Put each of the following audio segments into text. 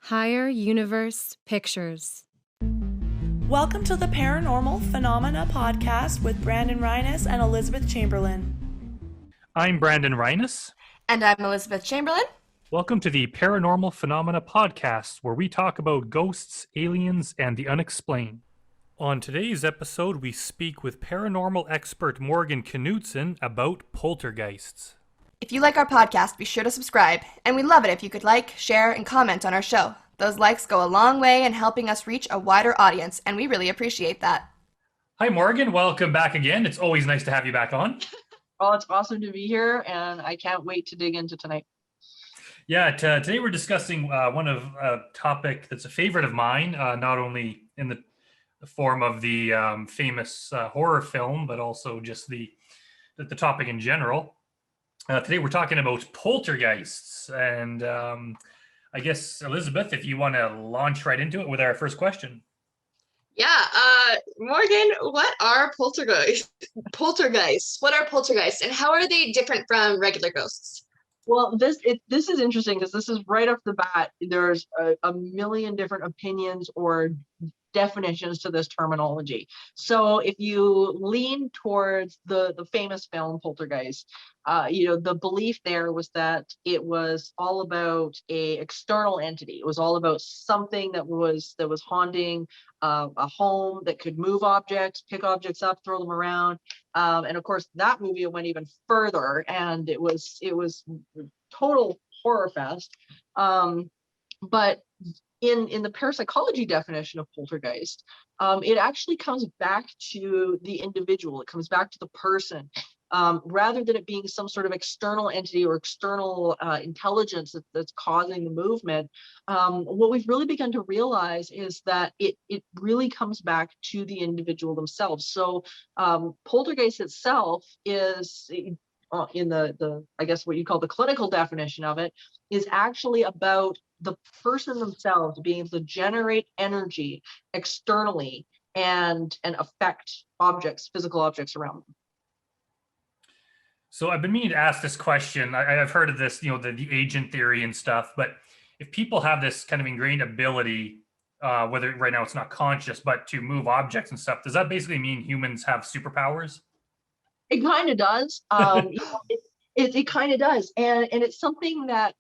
Higher Universe Pictures. Welcome to the Paranormal Phenomena podcast with Brandon Rhiness and Elizabeth Chamberlain. I'm Brandon Rhiness. And I'm Elizabeth Chamberlain. Welcome to the Paranormal Phenomena podcast, where we talk about ghosts, aliens, and the unexplained. On today's episode, we speak with paranormal expert Morgan Knudsen about poltergeists. If you like our podcast, be sure to subscribe. And we'd love it if you could like, share, and comment on our show. Those likes go a long way in helping us reach a wider audience, and we really appreciate that. Hi, Morgan. Welcome back again. It's always nice to have you back on. Oh, it's awesome to be here, and I can't wait to dig into tonight. Yeah, today we're discussing a topic that's a favorite of mine, not only in the form of the famous horror film, but also just the topic in general. Today we're talking about poltergeists, and I guess, Elizabeth, if you want to launch right into it with our first question. Yeah, Morgan, what are poltergeists? What are poltergeists, and how are they different from regular ghosts? Well, this is interesting because this is right off the bat. There's a million different opinions or definitions to this terminology. So if you lean towards the famous film Poltergeist, the belief there was that it was all about a external entity. It was all about something that was haunting a home, that could move objects, pick objects up, throw them around. And of course, that movie went even further, and it was total horror fest. But in the parapsychology definition of poltergeist, it actually comes back to the individual. It comes back to the person, rather than it being some sort of external entity or external intelligence that's causing the movement. What we've really begun to realize is that it really comes back to the individual themselves. So poltergeist itself is, in the I guess what you call the clinical definition of it, is actually about the person themselves being able to generate energy externally and affect objects, physical objects around them. So I've been meaning to ask this question. I've heard of this, the agent theory and stuff, but if people have this kind of ingrained ability, whether right now it's not conscious, but to move objects and stuff, does that basically mean humans have superpowers? It kind of does. It kind of does, and it's something that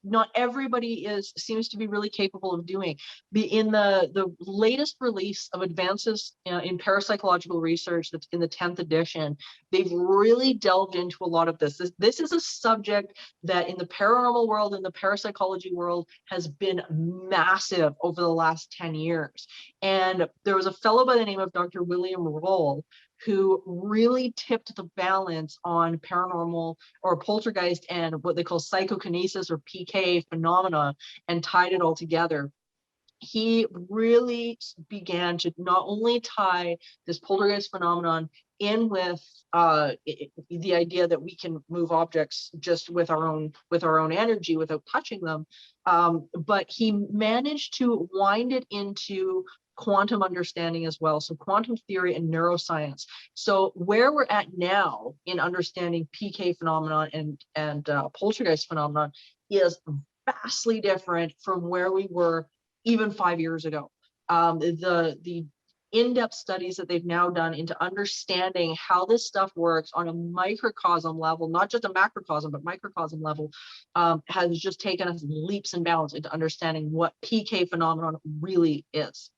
not everybody seems to be really capable of doing. In the latest release of advances in parapsychological research, that's in the 10th edition, they've really delved into a lot of this. This is a subject that in the paranormal world, in the parapsychology world, has been massive over the last 10 years. And there was a fellow by the name of Dr. William Roll who really tipped the balance on paranormal or poltergeist and what they call psychokinesis or PK phenomena, and tied it all together. He really began to not only tie this poltergeist phenomenon in with the idea that we can move objects just with our own energy without touching them, but he managed to wind it into quantum understanding as well. So quantum theory and neuroscience. So where we're at now in understanding PK phenomenon and poltergeist phenomenon is vastly different from where we were even 5 years ago. The in-depth studies that they've now done into understanding how this stuff works on a microcosm level, not just a macrocosm, but microcosm level, has just taken us leaps and bounds into understanding what PK phenomenon really is.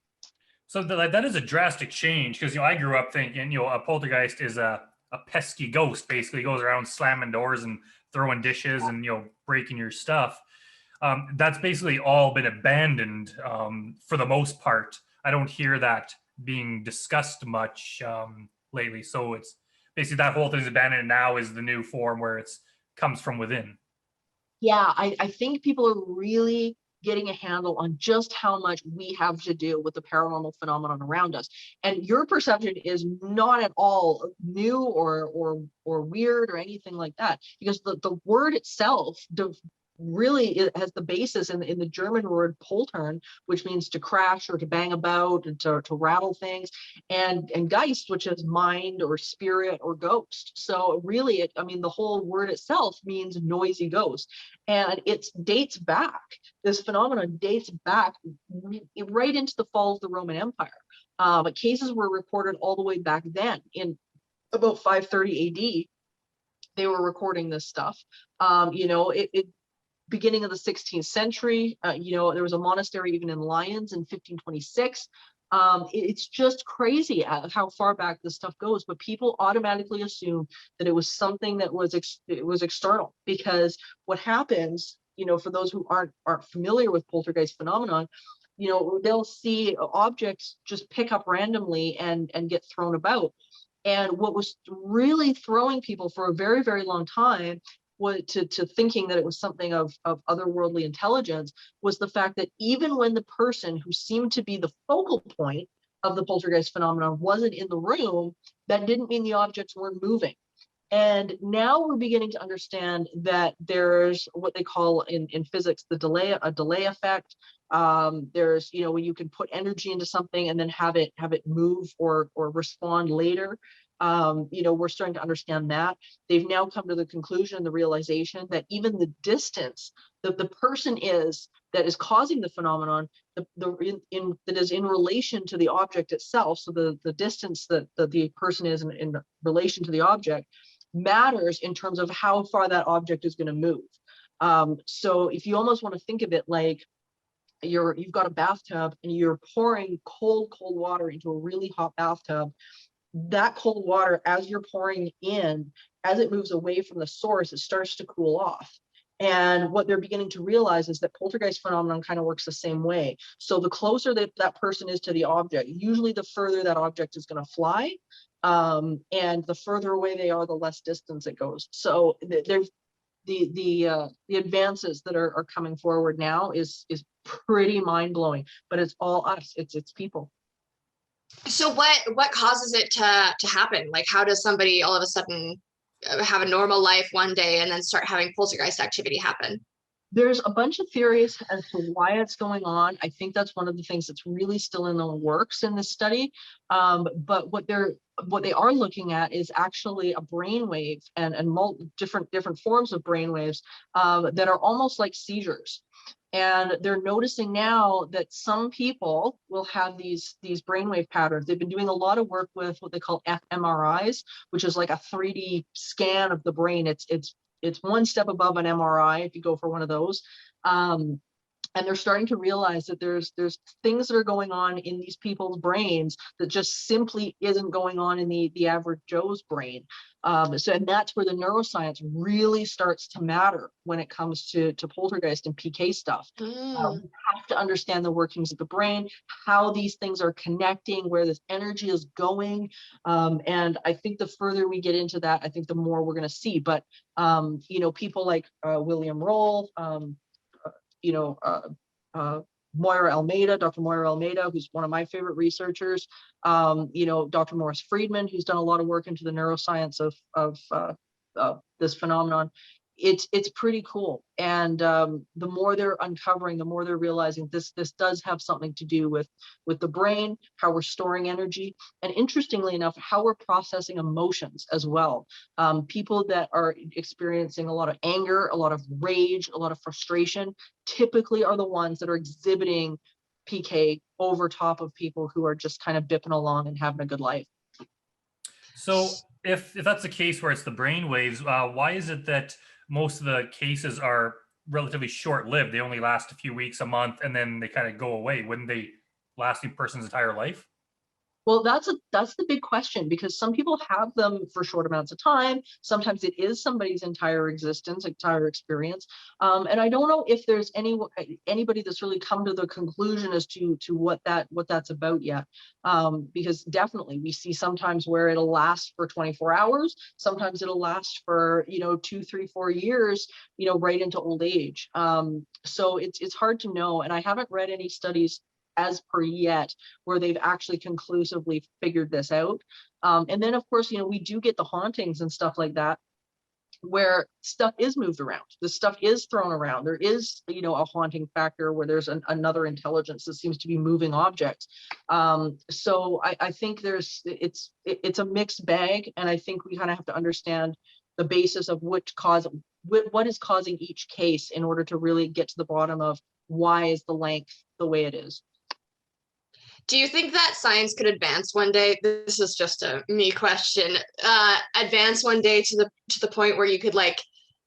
So that is a drastic change, because I grew up thinking a poltergeist is a pesky ghost. Basically goes around slamming doors and throwing dishes and breaking your stuff. That's basically all been abandoned for the most part. I don't hear that being discussed much lately. So it's basically that whole thing's abandoned, and now is the new form where it comes from within. Yeah, I think people are really getting a handle on just how much we have to do with the paranormal phenomenon around us. And your perception is not at all new or weird or anything like that, because the word itself really it has the basis in the German word poltern, which means to crash or to bang about and to rattle things, and Geist, which is mind or spirit or ghost. So really, I mean, the whole word itself means noisy ghost, and it dates back. This phenomenon dates back right into the fall of the Roman Empire. But cases were reported all the way back then in about 530 AD. They were recording this stuff. It beginning of the 16th century, there was a monastery even in Lyons in 1526. It's just crazy how far back this stuff goes, but people automatically assume that it was something that was external, because what happens, for those who aren't familiar with poltergeist phenomenon, they'll see objects just pick up randomly and get thrown about. And what was really throwing people for a very, very long time was to thinking that it was something of otherworldly intelligence, was the fact that even when the person who seemed to be the focal point of the poltergeist phenomenon wasn't in the room, that didn't mean the objects weren't moving. And now we're beginning to understand that there's what they call in physics a delay effect. There's, when you can put energy into something and then have it move or respond later. We're starting to understand that. They've now come to the conclusion, the realization that even the distance that the person is that is causing the phenomenon, that is in relation to the object itself. So the distance that the person is in relation to the object matters in terms of how far that object is going to move. So if you almost want to think of it like you've got a bathtub and you're pouring cold water into a really hot bathtub, that cold water, as you're pouring in, as it moves away from the source, it starts to cool off. And what they're beginning to realize is that poltergeist phenomenon kind of works the same way. So the closer that person is to the object, usually the further that object is going to fly. And the further away they are, the less distance it goes. So there's the advances that are coming forward now is pretty mind-blowing, but it's all us. It's people. So what causes it to happen? Like, how does somebody all of a sudden have a normal life one day and then start having poltergeist activity happen? There's a bunch of theories as to why it's going on. I think that's one of the things that's really still in the works in this study. But what they are looking at is actually a brainwave and different forms of brainwaves that are almost like seizures. And they're noticing now that some people will have these brainwave patterns. They've been doing a lot of work with what they call fMRIs, which is like a 3D scan of the brain. It's one step above an MRI if you go for one of those. And they're starting to realize that there's things that are going on in these people's brains that just simply isn't going on in the average Joe's brain. And that's where the neuroscience really starts to matter when it comes to poltergeist and PK stuff. We have to understand the workings of the brain, how these things are connecting, where this energy is going. And I think the further we get into that, I think the more we're going to see. But, people like William Roll, Moira Almeida, Dr. Moira Almeida, who's one of my favorite researchers, Dr. Morris Friedman, who's done a lot of work into the neuroscience of this phenomenon. It's pretty cool. And the more they're uncovering, the more they're realizing this does have something to do with the brain, how we're storing energy, and interestingly enough, how we're processing emotions as well. People that are experiencing a lot of anger, a lot of rage, a lot of frustration, typically are the ones that are exhibiting PK over top of people who are just kind of bipping along and having a good life. So if that's the case where it's the brain waves, why is it that most of the cases are relatively short-lived? They only last a few weeks, a month, and then they kind of go away. Wouldn't they last a person's entire life? Well, that's the big question, because some people have them for short amounts of time. Sometimes it is somebody's entire existence, entire experience. And I don't know if there's anybody that's really come to the conclusion as to what that's about yet. Because definitely we see sometimes where it'll last for 24 hours. Sometimes it'll last for 2, 3, 4 years, right into old age. So it's hard to know, and I haven't read any studies as per yet where they've actually conclusively figured this out. And then of course, we do get the hauntings and stuff like that. where stuff is moved around, the stuff is thrown around. There is, a haunting factor where there's another intelligence that seems to be moving objects. So I think it's a mixed bag, and I think we kind of have to understand the basis of what is causing each case in order to really get to the bottom of why is the length the way it is. Do you think that science could advance one day? This is just a me question. Advance one day to the point where you could like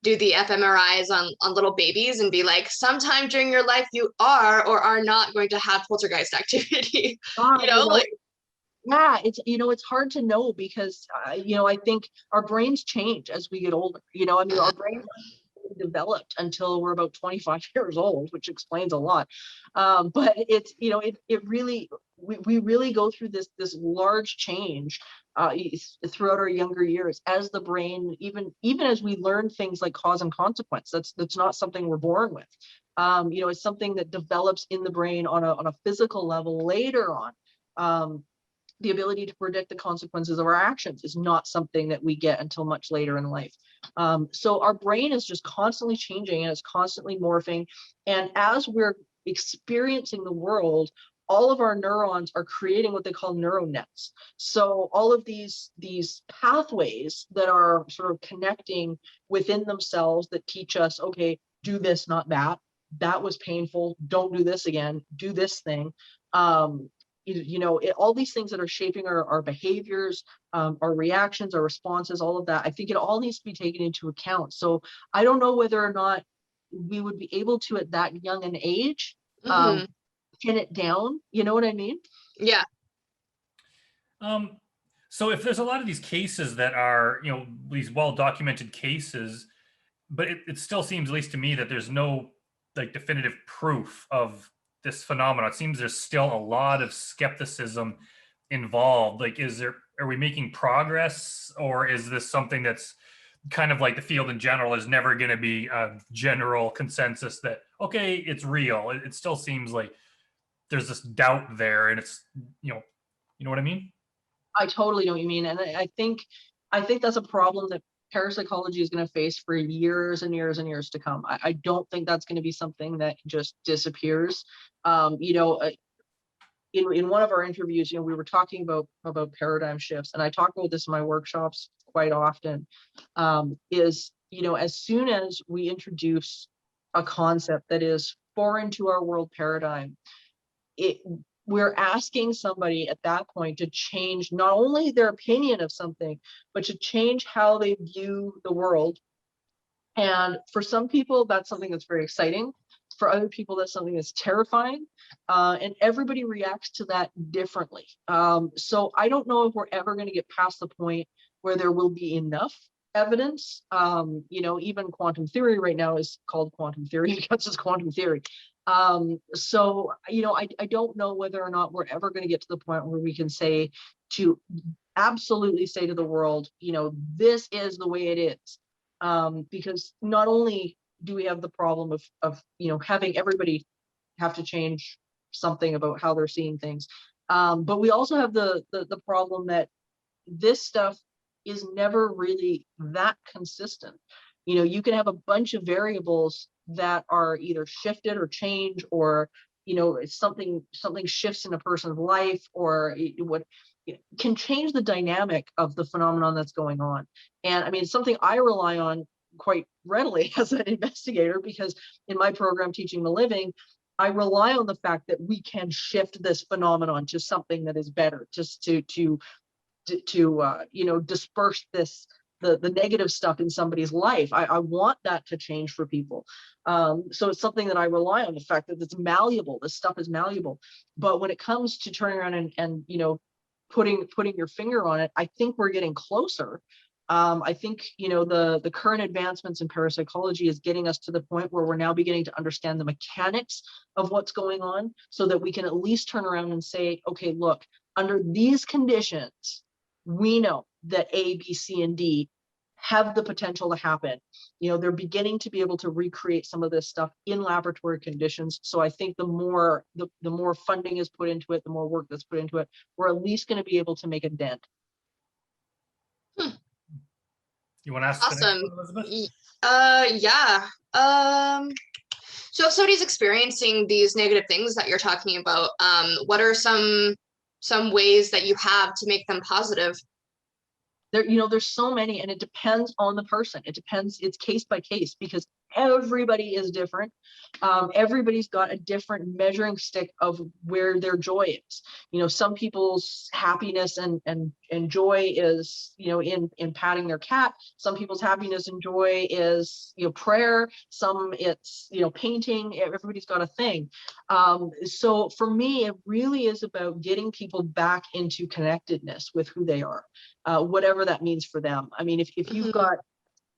do the fMRIs on little babies and be like, sometime during your life you are or are not going to have poltergeist activity. Like. Yeah, it's hard to know because I think our brains change as we get older. Our brains developed until we're about 25 years old, which explains a lot. But it's it really we really go through this large change throughout our younger years as the brain, even as we learn things like cause and consequence. That's not something we're born with. It's something that develops in the brain on a physical level later on. The ability to predict the consequences of our actions is not something that we get until much later in life. So our brain is just constantly changing and it's constantly morphing. And as we're experiencing the world, all of our neurons are creating what they call neural nets. So all of these pathways that are sort of connecting within themselves that teach us, okay, do this, not that. That was painful. Don't do this again. Do this thing. All these things that are shaping our behaviors, our reactions, our responses, all of that, I think it all needs to be taken into account. So I don't know whether or not we would be able to, at that young an age, pin it down. You know what I mean? Yeah. So if there's a lot of these cases that are, these well-documented cases, but it still seems, at least to me, that there's no like definitive proof of this phenomenon. It seems there's still a lot of skepticism involved. Like, are we making progress, or is this something that's kind of like the field in general is never going to be a general consensus that, okay, it's real? It still seems like there's this doubt there, and it's, you know what I mean? I totally know what you mean. And I think that's a problem that parapsychology is going to face for years and years and years to come. I don't think that's going to be something that just disappears. In one of our interviews, we were talking about paradigm shifts, and I talk about this in my workshops quite often. As soon as we introduce a concept that is foreign to our world paradigm, we're asking somebody at that point to change not only their opinion of something, but to change how they view the world. And for some people, that's something that's very exciting. For other people, that's something that's terrifying. And everybody reacts to that differently. So I don't know if we're ever going to get past the point where there will be enough evidence. Even quantum theory right now is called quantum theory because it's quantum theory. So I don't know whether or not we're ever going to get to the point where we can absolutely say to the world, this is the way it is. Because not only do we have the problem of having everybody have to change something about how they're seeing things, but we also have the problem that this stuff is never really that consistent. You can have a bunch of variables that are either shifted or change, or something shifts in a person's life, or what can change the dynamic of the phenomenon that's going on. And I mean, it's something I rely on quite readily as an investigator, because in my program, Teaching the Living, I rely on the fact that we can shift this phenomenon to something that is better, just to disperse the negative stuff in somebody's life. I want that to change for people. So it's something that I rely on, the fact that it's malleable. This stuff is malleable. But when it comes to turning around and putting your finger on it, I think we're getting closer. I think the current advancements in parapsychology is getting us to the point where we're now beginning to understand the mechanics of what's going on, so that we can at least turn around and say, okay, look, under these conditions, we know that A, B, C, and D have the potential to happen. They're beginning to be able to recreate some of this stuff in laboratory conditions. So I think the more funding is put into it, the more work that's put into it, we're at least going to be able to make a dent. You want to ask the next Awesome. one, Elizabeth? Yeah. So if somebody's experiencing these negative things that you're talking about, what are some ways that you have to make them positive? There's so many, and it depends on the person. It depends, it's case by case, because everybody is different. Everybody's got a different measuring stick of where their joy is. Some people's happiness and joy is, in patting their cat. Some people's happiness and joy is, prayer. Some it's, painting. Everybody's got a thing. So for me, it really is about getting people back into connectedness with who they are. Whatever that means for them. I mean, if you've got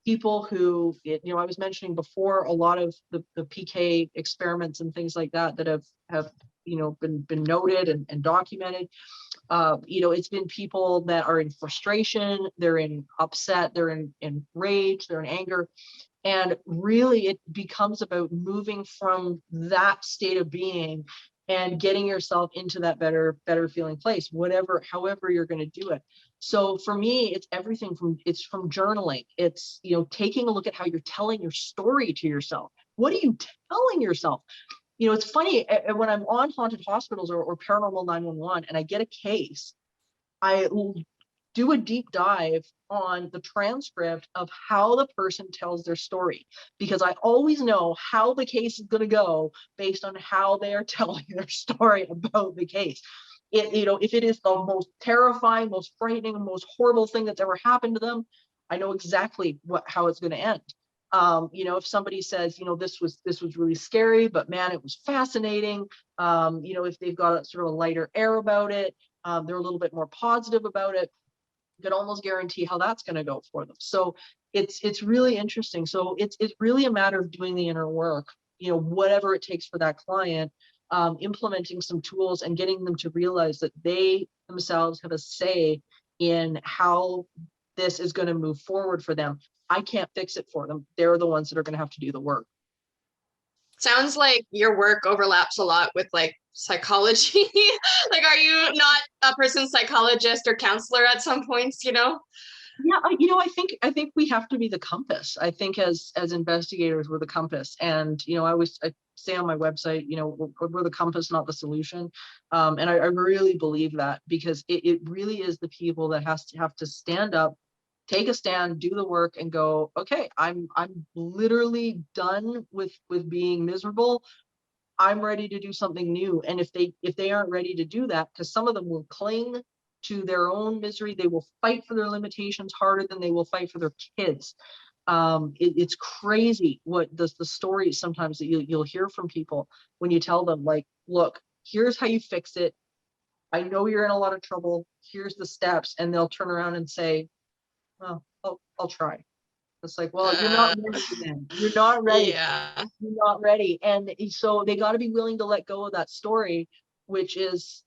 people who, I was mentioning before, a lot of the PK experiments and things like that have been noted and documented. It's been people that are in frustration, they're in upset, they're in rage, they're in anger. And really it becomes about moving from that state of being and getting yourself into that better feeling place, however you're going to do it. So for me, it's everything from journaling. It's, taking a look at how you're telling your story to yourself. What are you telling yourself? It's funny, when I'm on haunted hospitals or paranormal 911 and I get a case, I do a deep dive on the transcript of how the person tells their story, because I always know how the case is going to go based on how they are telling their story about the case. If it is the most terrifying, most frightening, most horrible thing that's ever happened to them, I know exactly how it's going to end. If somebody says, this was really scary, but man, it was fascinating. If they've got a sort of a lighter air about it, they're a little bit more positive about it, you can almost guarantee how that's going to go for them. So it's really interesting. So it's really a matter of doing the inner work, whatever it takes for that client, implementing some tools and getting them to realize that they themselves have a say in how this is going to move forward for them. I can't fix it for them. They're the ones that are going to have to do the work. Sounds like your work overlaps a lot with like psychology. Like, are you not a person psychologist or counselor at some points, Yeah, I think we have to be the compass. I think as investigators, we're the compass. And, I say on my website, we're the compass, not the solution. And I really believe that, because it really is the people that have to stand up, take a stand, do the work, and go, okay, I'm literally done with being miserable. I'm ready to do something new. And if they aren't ready to do that, because some of them will cling to their own misery, they will fight for their limitations harder than they will fight for their kids. It's crazy what the stories sometimes that you'll hear from people when you tell them, like, look, here's how you fix it. I know you're in a lot of trouble. Here's the steps. And they'll turn around and say, oh, I'll try. It's like, well, you're not ready then. You're not ready. Yeah. You're not ready. And so they got to be willing to let go of that story, which is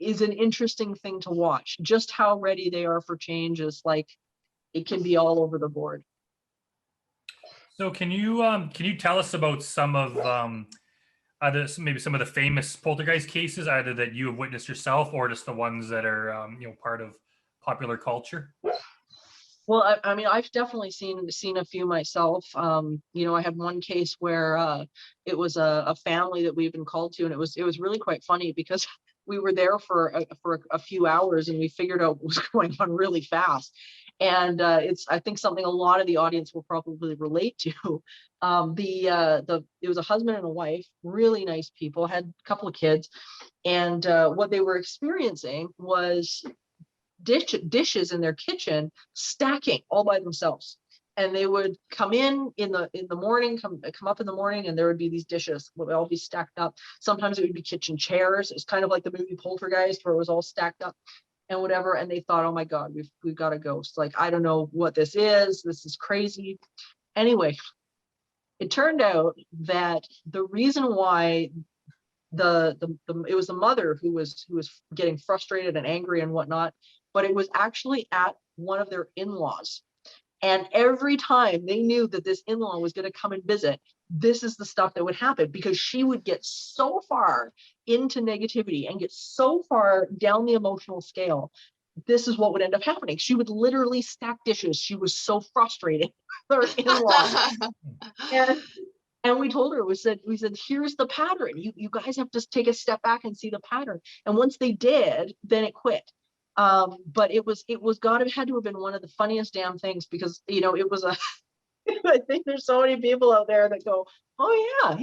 an interesting thing to watch. Just how ready they are for change is like, it can be all over the board. So can you tell us about some of maybe some of the famous poltergeist cases, either that you have witnessed yourself or just the ones that are part of popular culture? Well, I mean, I've definitely seen a few myself. I had one case where it was a family that we've been called to, and it was really quite funny because we were there for a few hours and we figured out what was going on really fast. And it's, I think, something a lot of the audience will probably relate to. It was a husband and a wife, really nice people, had a couple of kids, and what they were experiencing was dishes in their kitchen stacking all by themselves. And they would come in the morning, come up in the morning, and there would be these dishes would all be stacked up. Sometimes it would be kitchen chairs. It's kind of like the movie Poltergeist, where it was all stacked up and whatever. And they thought, oh my God, we've got a ghost. Like, I don't know what this is. This is crazy. Anyway, it turned out that the reason why it was the mother who was getting frustrated and angry and whatnot, but it was actually at one of their in-laws. And every time they knew that this in-law was going to come and visit, this is the stuff that would happen, because she would get so far into negativity and get so far down the emotional scale this is what would end up happening. She would literally stack dishes. She was so frustrated with her in-laws. And we told her, we said, here's the pattern. You guys have to take a step back and see the pattern. And once they did, then it quit. But it had to have been one of the funniest damn things, because, you know, it was a, I think there's so many people out there that go, oh yeah.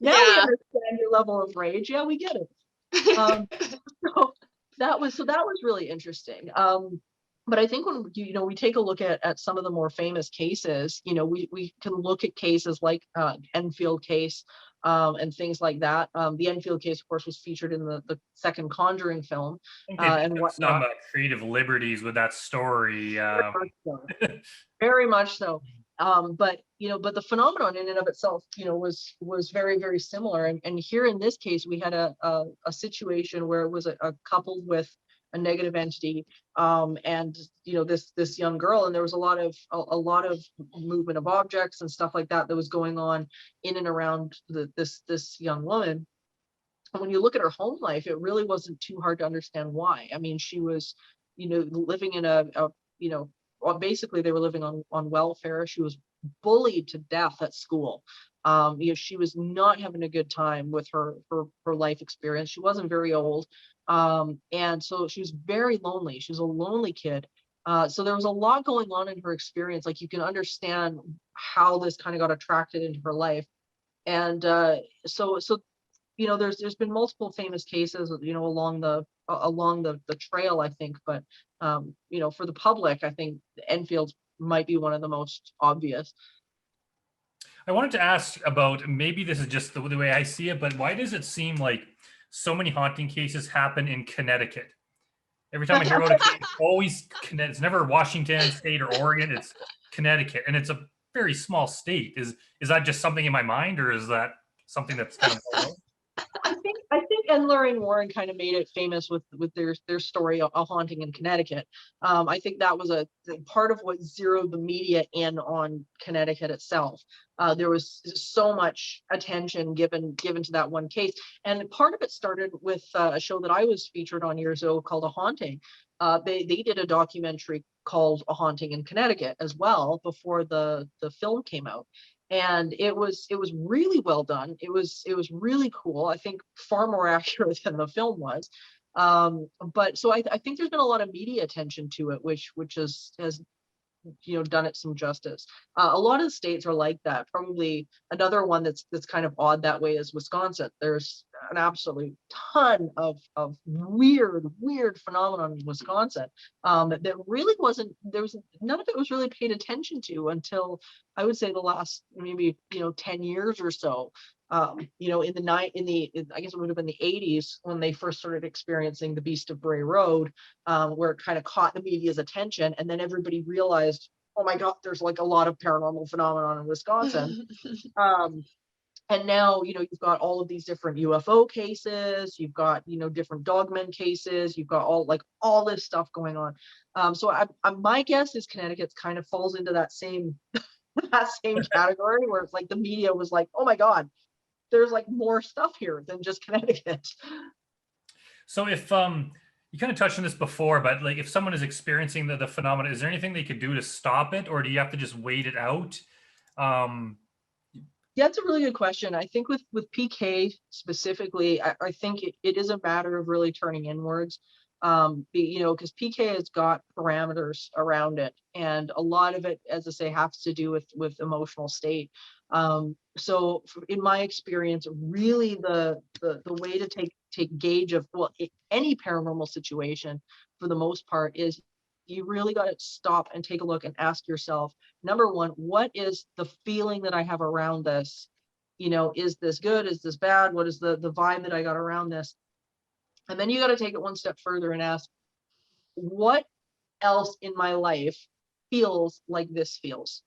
Now we understand your level of rage. Yeah, we get it. So that was really interesting. But I think when we take a look at some of the more famous cases, you know, we can look at cases like Enfield case and things like that. The Enfield case, of course, was featured in the second Conjuring film. And some creative liberties with that story. Very much so. But the phenomenon in and of itself, you know, was very, very similar. And here in this case, we had a situation where it was a couple with a negative entity, and you know, this young girl, and there was a lot of movement of objects and stuff like that was going on in and around this young woman. And when you look at her home life, it really wasn't too hard to understand why. I mean, she was, you know, living in well, basically they were living on welfare. She was bullied to death at school. You know, she was not having a good time with her life experience. She wasn't very old. And so she was very lonely. She was a lonely kid. So there was a lot going on in her experience. Like, you can understand how this kind of got attracted into her life. And so you know, there's been multiple famous cases, you know, along the trail, I think. But you know, for the public, I think Enfield might be one of the most obvious. I wanted to ask about, maybe this is just the way I see it, but why does it seem like so many haunting cases happen in Connecticut? Every time I hear about a case, it's always it's never Washington State or Oregon, it's Connecticut, and it's a very small state. Is that just something in my mind, or is that something that's kind of I think and Lorraine Warren kind of made it famous with their story, A Haunting in Connecticut. I think that was a part of what zeroed the media in on Connecticut itself. There was so much attention given to that one case, and part of it started with a show that I was featured on years ago called A Haunting. They did a documentary called A Haunting in Connecticut as well before the film came out. And it was really well done. It was really cool. I think far more accurate than the film was. But so I think there's been a lot of media attention to it, which has you know, done it some justice. A lot of the states are like that. Probably another one that's kind of odd that way is Wisconsin. There's an absolute ton of weird phenomenon in Wisconsin that really none of it was really paid attention to until I would say the last maybe 10 years or so. You know, I guess it would have been the 80s when they first started experiencing the Beast of Bray Road, where it kind of caught the media's attention, and then everybody realized, oh my God, there's like a lot of paranormal phenomenon in Wisconsin. And now, you know, you've got all of these different UFO cases, you've got, you know, different dogmen cases, you've got all this stuff going on. So my guess is Connecticut kind of falls into that same category where it's like the media was like, oh my God, there's like more stuff here than just Connecticut. So if you kind of touched on this before, but like if someone is experiencing the phenomena, is there anything they could do to stop it, or do you have to just wait it out? Yeah, that's a really good question. I think with PK specifically, I think it is a matter of really turning inwards. You know, because PK has got parameters around it, and a lot of it, as I say, has to do with emotional state. So in my experience, really the way to take gauge of any paranormal situation for the most part is you really got to stop and take a look and ask yourself, number one, what is the feeling that I have around this? You know, is this good? Is this bad? What is the vibe that I got around this? And then you got to take it one step further and ask, what else in my life feels like this feels?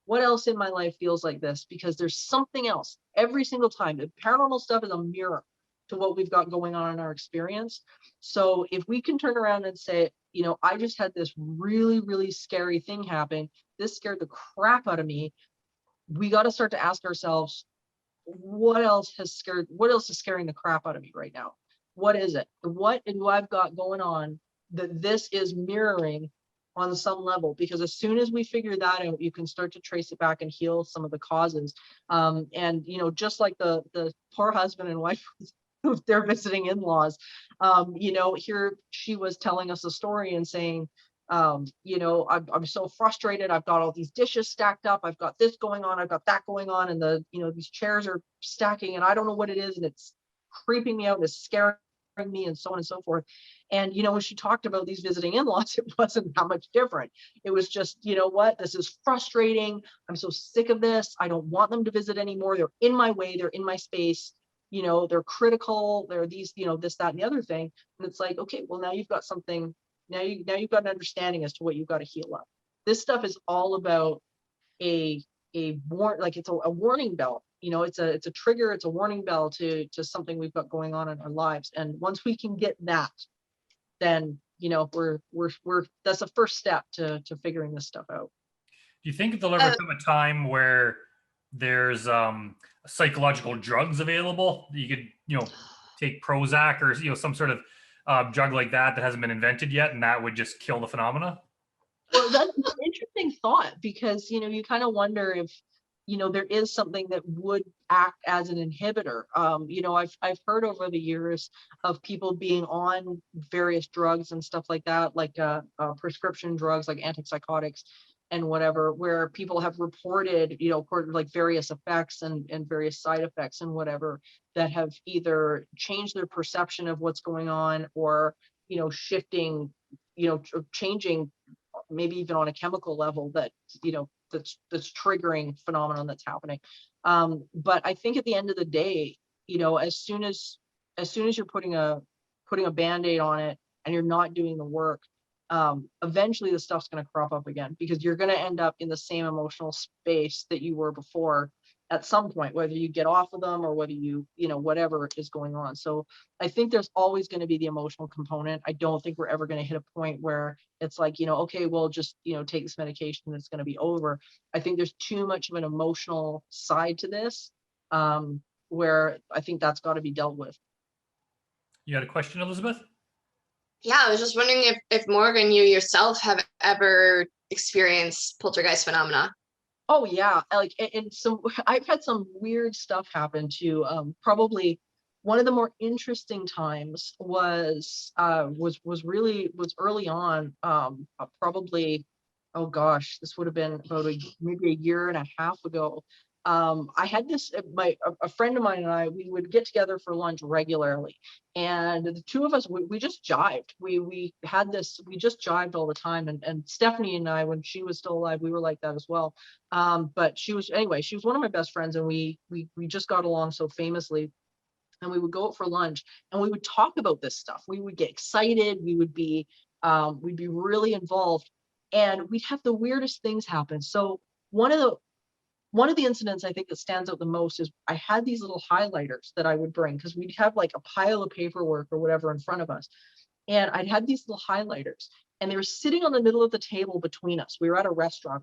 What else in my life feels like this? Because there's something else every single time. The paranormal stuff is a mirror to what we've got going on in our experience. So if we can turn around and say, you know, I just had this really, really scary thing happen. This scared the crap out of me. We got to start to ask ourselves, what else is scaring the crap out of me right now? What is it? What do I've got going on that this is mirroring on some level, because as soon as we figure that out, you can start to trace it back and heal some of the causes. And just like the poor husband and wife who they're visiting in-laws, here she was telling us a story and saying, I'm so frustrated. I've got all these dishes stacked up. I've got this going on. I've got that going on. And these chairs are stacking and I don't know what it is. And it's creeping me out and it's scaring me and so on and so forth. And, when she talked about these visiting in-laws, it wasn't that much different. It was just, this is frustrating. I'm so sick of this. I don't want them to visit anymore. They're in my way. They're in my space. They're critical. They're these, this, that, and the other thing. And it's like, okay, well, now you've got something. Now you've got an understanding as to what you've got to heal up. This stuff is all about it's a warning bell. It's a trigger. It's a warning bell to something we've got going on in our lives. And once we can get that, then we're that's the first step to figuring this stuff out. Do you think there'll ever come a time where there's psychological drugs available? You could take Prozac or some sort of drug like that hasn't been invented yet, and that would just kill the phenomena? Well, that's an interesting thought, because you kind of wonder if there is something that would act as an inhibitor. I've heard over the years of people being on various drugs and stuff like that, like prescription drugs like antipsychotics and whatever, where people have reported like various effects and various side effects and whatever that have either changed their perception of what's going on, or shifting, changing, maybe even on a chemical level that that's triggering phenomenon that's happening. But I think at the end of the day, as soon as you're putting a band-aid on it and you're not doing the work, eventually the stuff's going to crop up again, because you're going to end up in the same emotional space that you were before at some point, whether you get off of them or whether whatever is going on. So I think there's always going to be the emotional component. I don't think we're ever going to hit a point where it's like, okay, well, just, take this medication and it's going to be over. I think there's too much of an emotional side to this, where I think that's got to be dealt with. You had a question, Elizabeth? Yeah, I was just wondering if Morgan, you yourself have ever experienced poltergeist phenomena. Oh yeah, and so I've had some weird stuff happen too. Probably one of the more interesting times was early on. Probably, oh gosh, this would have been about maybe a year and a half ago. I had this, a friend of mine and I, we would get together for lunch regularly, and the two of us, we just jived. We just jived all the time, and Stephanie and I, when she was still alive, we were like that as well. But she was one of my best friends, and we just got along so famously. And we would go out for lunch and we would talk about this stuff. We would get excited. We would be, we'd be really involved, and we'd have the weirdest things happen. So one of the incidents I think that stands out the most is I had these little highlighters that I would bring, because we'd have like a pile of paperwork or whatever in front of us. And I'd had these little highlighters, and they were sitting on the middle of the table between us. We were at a restaurant,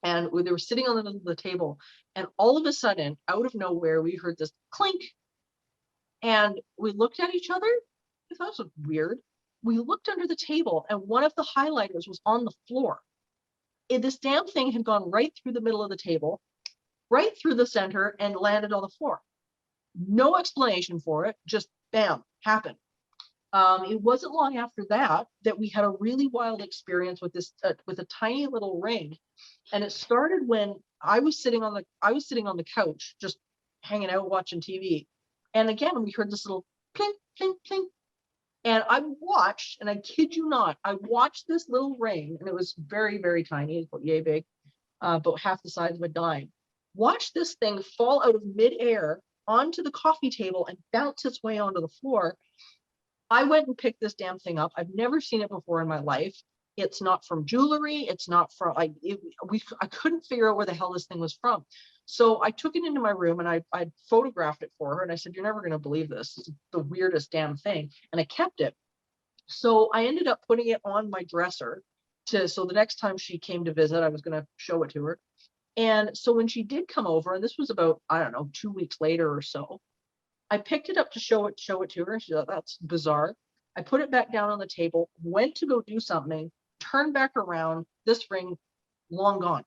and they were sitting on the middle of the table. And all of a sudden, out of nowhere, we heard this clink. And we looked at each other. I thought it was weird. We looked under the table, and one of the highlighters was on the floor. This damn thing had gone right through the middle of the table, right through the center, and landed on the floor. No explanation for it, just bam, happened. It wasn't long after that we had a really wild experience with this, with a tiny little ring. And it started when I was sitting on the couch, just hanging out watching TV. And again, we heard this little plink, plink, plink. And I watched, and I kid you not, I watched this little ring, and it was very, very tiny, it's about yay big, about half the size of a dime. Watch this thing fall out of midair onto the coffee table and bounce its way onto the floor. I went and picked this damn thing up. I've never seen it before in my life. It's not from jewelry. It's not from, I couldn't figure out where the hell this thing was from. So I took it into my room and I photographed it for her. And I said, you're never going to believe this. This is the weirdest damn thing. And I kept it. So I ended up putting it on my dresser so the next time she came to visit, I was going to show it to her. And so when she did come over, and this was about, I don't know, 2 weeks later or so, I picked it up to show it to her. She thought, that's bizarre. I put it back down on the table, went to go do something, turned back around, this ring long gone.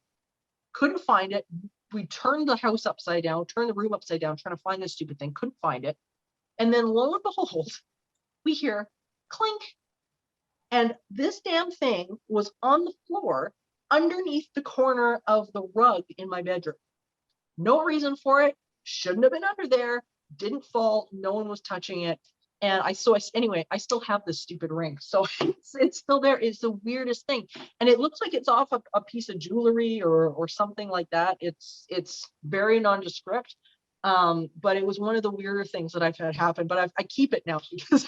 Couldn't find it. We turned the house upside down, turned the room upside down, trying to find this stupid thing, couldn't find it. And then lo and behold, we hear clink. And this damn thing was on the floor underneath the corner of the rug in my bedroom. No reason for it. Shouldn't have been under there. Didn't fall. No one was touching it. And anyway, I still have this stupid ring. So it's still there. It's the weirdest thing. And it looks like it's off a piece of jewelry or something like that. It's very nondescript. But it was one of the weirder things that I've had happen. But I keep it now because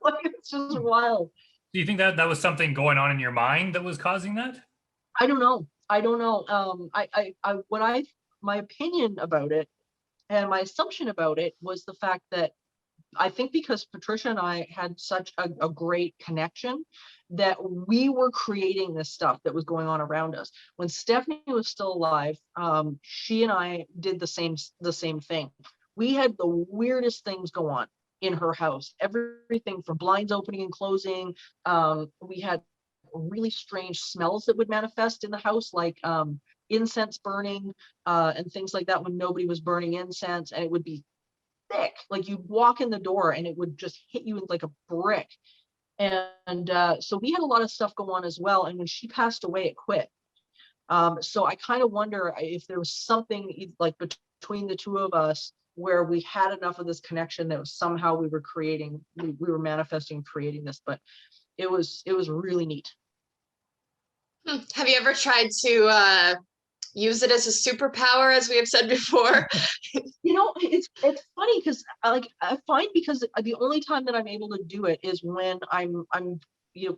like it's just wild. Do you think that was something going on in your mind that was causing that? I don't know. My opinion about it and my assumption about it was the fact that I think because Patricia and I had such a great connection that we were creating this stuff that was going on around us. When Stephanie was still alive, she and I did the same thing. We had the weirdest things go on in her house, everything from blinds opening and closing. We had really strange smells that would manifest in the house, like incense burning and things like that when nobody was burning incense, and it would be thick, like you'd walk in the door and it would just hit you like a brick. And so we had a lot of stuff go on as well, and when she passed away it quit. So I kind of wonder if there was something like between the two of us where we had enough of this connection that was somehow we were manifesting, creating this. But it was really neat. Have you ever tried to use it as a superpower, as we have said before? It's funny because I find because the only time that I'm able to do it is when I'm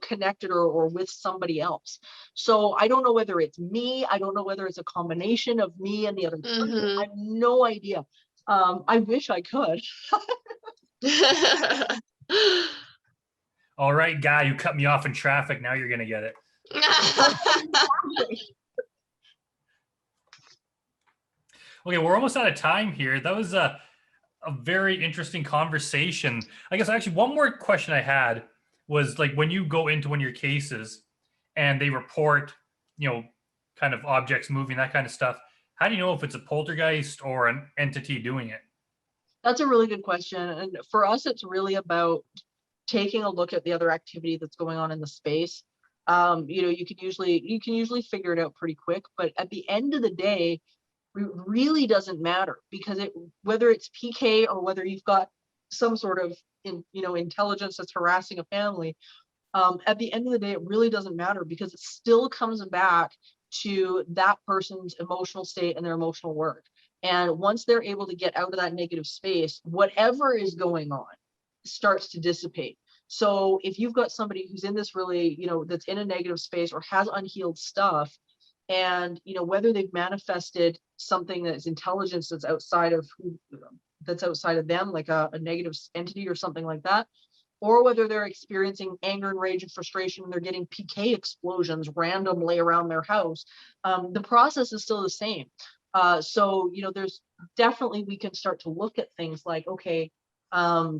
connected or with somebody else. So I don't know whether it's me. I don't know whether it's a combination of me and the other person. I have no idea. I wish I could. All right, guy, you cut me off in traffic. Now you're gonna get it. Okay, we're almost out of time here. That was a very interesting conversation. I guess actually one more question I had was like when you go into one of your cases and they report, kind of objects moving, that kind of stuff, how do you know if it's a poltergeist or an entity doing it? That's a really good question. And for us, it's really about taking a look at the other activity that's going on in the space. You can usually figure it out pretty quick, but at the end of the day, it really doesn't matter because whether it's PK or whether you've got some sort of intelligence that's harassing a family, at the end of the day, it really doesn't matter because it still comes back to that person's emotional state and their emotional work. And once they're able to get out of that negative space, whatever is going on starts to dissipate. So if you've got somebody who's in this really, that's in a negative space or has unhealed stuff, and whether they've manifested something that's intelligence that's outside of them, like a negative entity or something like that, or whether they're experiencing anger and rage and frustration and they're getting PK explosions randomly around their house, the process is still the same. So there's definitely, we can start to look at things like, okay, are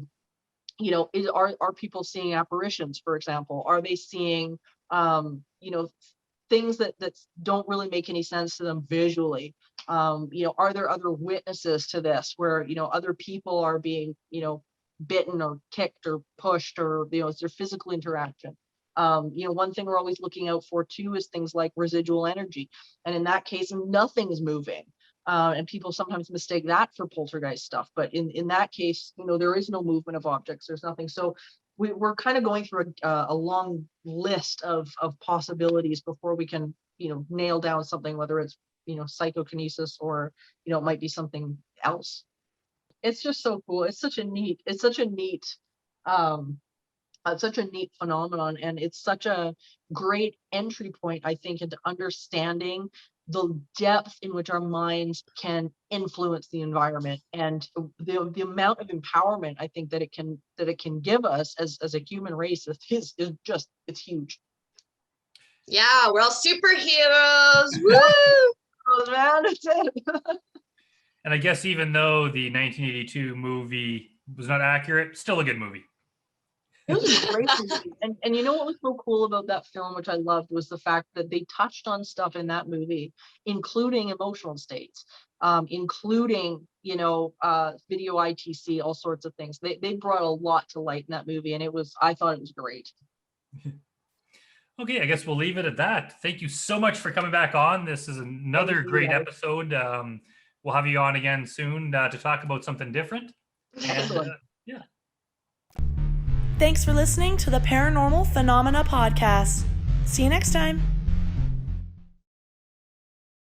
people seeing apparitions, for example? Are they seeing things that don't really make any sense to them visually? Are there other witnesses to this where other people are being bitten or kicked or pushed, or is there physical interaction? One thing we're always looking out for too is things like residual energy, and in that case nothing's moving, and people sometimes mistake that for poltergeist stuff, but in that case there is no movement of objects, there's nothing. So we're kind of going through a long list of possibilities before we can nail down something, whether it's psychokinesis or it might be something else. It's just so cool. It's such a neat phenomenon, and it's such a great entry point, I think, into understanding the depth in which our minds can influence the environment, and the amount of empowerment I think that it can give us as a human race is just, it's huge. Yeah, we're all superheroes. Woo! Oh man, that's it. And I guess even though the 1982 movie was not accurate, still a good movie. It was a great movie. And you know what was so cool about that film, which I loved, was the fact that they touched on stuff in that movie, including emotional states, including, video ITC, all sorts of things. They brought a lot to light in that movie, and I thought it was great. Okay, I guess we'll leave it at that. Thank you so much for coming back on. This is another great episode. We'll have you on again soon to talk about something different. And, yeah. Thanks for listening to the Paranormal Phenomena Podcast. See you next time.